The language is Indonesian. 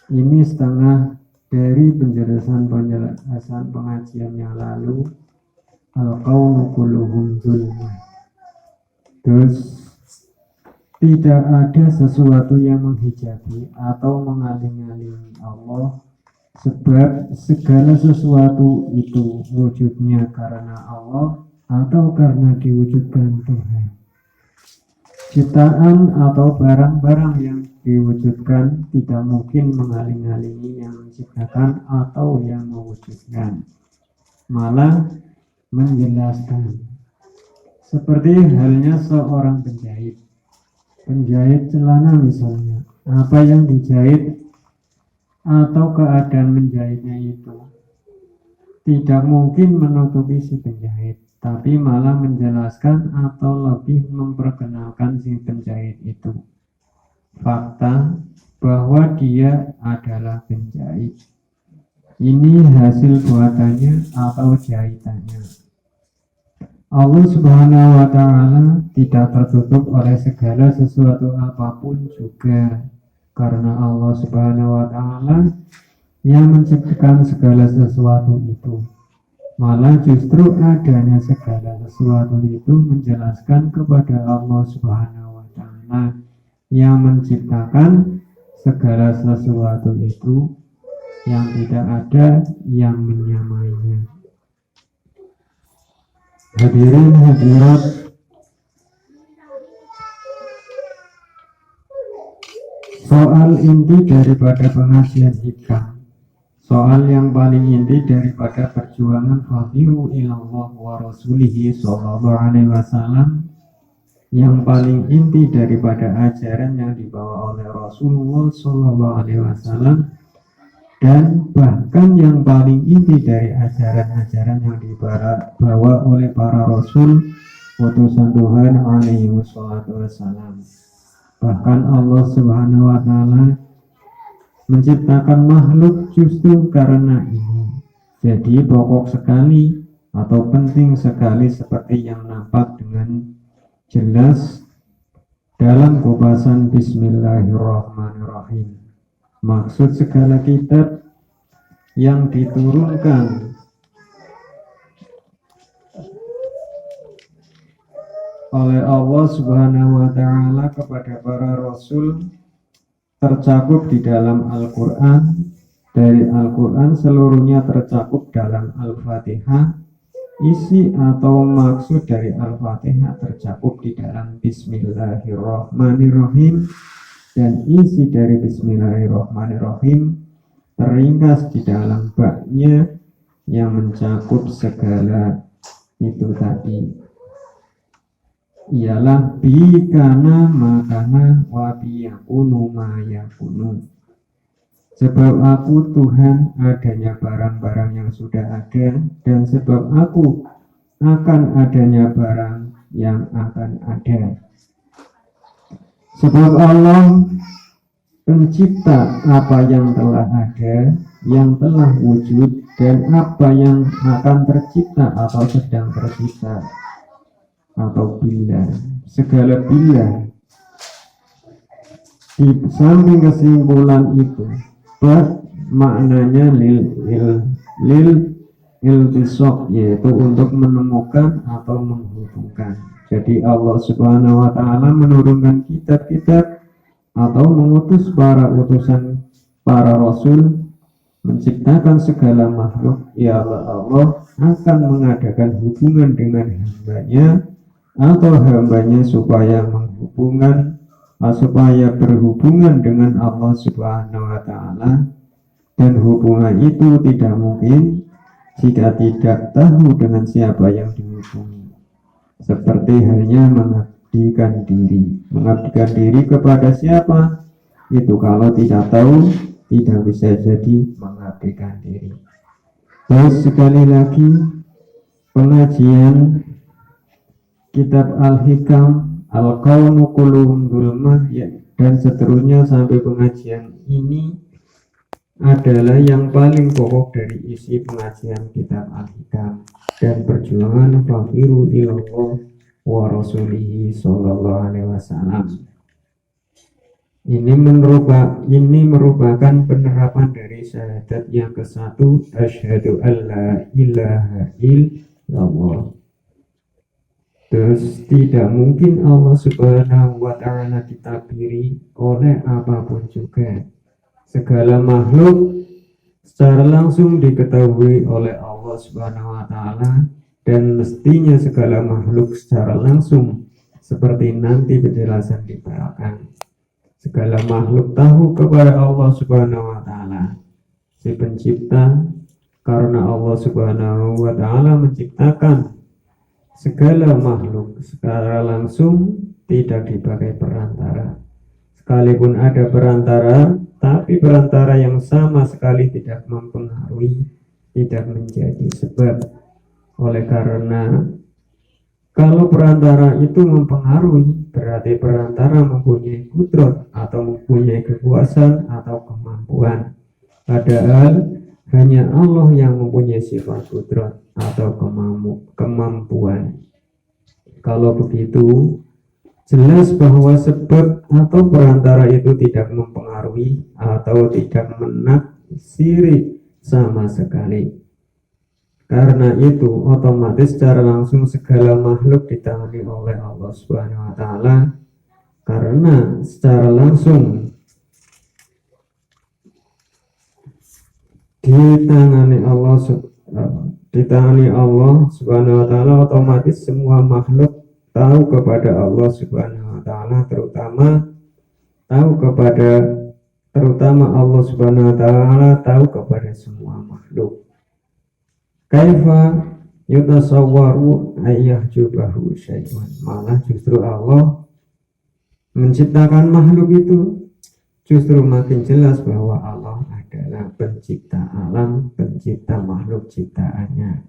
Ini setengah dari penjelasan pengajian yang lalu. Al-qawmu kulluhum zulma. Terus tidak ada sesuatu yang menghijabi atau mengaling-alingi Allah, sebab segala sesuatu itu wujudnya karena Allah atau karena diwujudkan Tuhan. Ciptaan atau barang-barang yang diwujudkan tidak mungkin mengaling-alingi yang menciptakan atau yang mewujudkan, malah menjelaskan. Seperti halnya seorang penjahit celana misalnya, apa yang dijahit atau keadaan menjahitnya itu tidak mungkin menutupi si penjahit, tapi malah menjelaskan atau lebih memperkenalkan si penjahit itu fakta bahwa dia adalah penjahit. Ini hasil buatannya atau jahitannya. Allah Subhanahu wa ta'ala tidak tertutup oleh segala sesuatu apapun juga, karena Allah Subhanahu wa ta'ala yang menciptakan segala sesuatu itu. Malah justru adanya segala sesuatu itu menjelaskan kepada Allah Subhanahu wa ta'ala yang menciptakan segala sesuatu itu, yang tidak ada yang menyamainya. Hadirin hadirat, soal inti daripada pengajian hikam, soal yang paling inti daripada perjuangan fafiru ilallah wa rasulihi sallallahu alaihi wasallam, yang paling inti daripada ajaran yang dibawa oleh Rasulullah sallallahu alaihi wasallam, dan bahkan yang paling inti dari ajaran-ajaran yang dibawa oleh para rasul utusan Tuhan alaihi wassalam. Bahkan Allah Subhanahu wa ta'ala menciptakan makhluk justru karena ini. Jadi pokok sekali atau penting sekali, seperti yang nampak dengan jelas dalam kupasan Bismillahirrahmanirrahim. Maksud segala kitab yang diturunkan oleh Allah Subhanahu wa ta'ala kepada para rasul tercakup di dalam Al-Quran. Dari Al-Quran seluruhnya tercakup dalam Al-Fatihah. Isi atau maksud dari Al-Fatihah tercakup di dalam Bismillahirrahmanirrahim, dan isi dari Bismillahirrahmanirrahim terringkas di dalam baknya yang mencakup segala itu tadi, ialah bikana makana wa biyakunu ma yakunu. Sebab aku Tuhan adanya barang-barang yang sudah ada, dan sebab aku akan adanya barang yang akan ada. Sebab Allah pencipta apa yang telah ada, yang telah wujud, dan apa yang akan tercipta atau sedang tercipta, atau bila, segala bila. Di samping kesimpulan itu, maknanya lil iltisaq, yaitu untuk menemukan atau menghubungkan. Jadi Allah Subhanahu wa ta'ala menurunkan kitab-kitab atau mengutus para utusan para rasul, menciptakan segala makhluk. Ya Allah akan mengadakan hubungan dengan hambanya atau hambanya supaya berhubungan dengan Allah Subhanahu wa ta'ala, dan hubungan itu tidak mungkin jika tidak tahu dengan siapa yang dihubungi. Seperti halnya mengabdikan diri kepada siapa, itu kalau tidak tahu tidak bisa jadi mengabdikan diri. Terus sekali lagi, pengajian kitab Al-Hikam, Al-Qawmu Kulluhum Zulmah, dan seterusnya sampai pengajian ini adalah yang paling pokok dari isi pengajian kitab Al-Hikam dan perjuangan fafiru ilallah wa rasulihi sallallahu alaihi wasallam. Ini merupakan penerapan dari syahadat yang ke-1, asyhadu alla ilaha illallah. Terus tidak mungkin Allah Subhanahu wa Ta'ala ditabiri oleh apapun juga. Segala makhluk secara langsung diketahui oleh Allah Subhanahu wa Ta'ala, dan mestinya segala makhluk secara langsung seperti nanti penjelasan di belakang. Segala makhluk tahu kepada Allah Subhanahu wa Ta'ala, si pencipta, karena Allah Subhanahu wa Ta'ala menciptakan segala makhluk secara langsung, tidak dipakai perantara. Sekalipun ada perantara, tapi perantara yang sama sekali tidak mempengaruhi, tidak menjadi sebab. Oleh karena kalau perantara itu mempengaruhi, berarti perantara mempunyai kudrat atau mempunyai kekuasaan atau kemampuan. Padahal hanya Allah yang mempunyai sifat kudrat atau kemampuan. Kalau begitu, jelas bahwa sebab atau perantara itu tidak mempengaruhi atau tidak menaksiri sama sekali. Karena itu otomatis secara langsung segala makhluk ditangani oleh Allah Subhanahu wa Ta'ala, karena secara langsung ditangani Allah Subhanahu wa Ta'ala, otomatis semua makhluk tahu kepada Allah Subhanahu wa Ta'ala, terutama Allah Subhanahu wa Ta'ala tahu kepada semua makhluk. Kaifa yutasawwaru ayyahjubahu syai'un. Malah justru Allah menciptakan makhluk itu justru makin jelas bahwa Allah adalah pencipta alam, pencipta makhluk ciptaannya.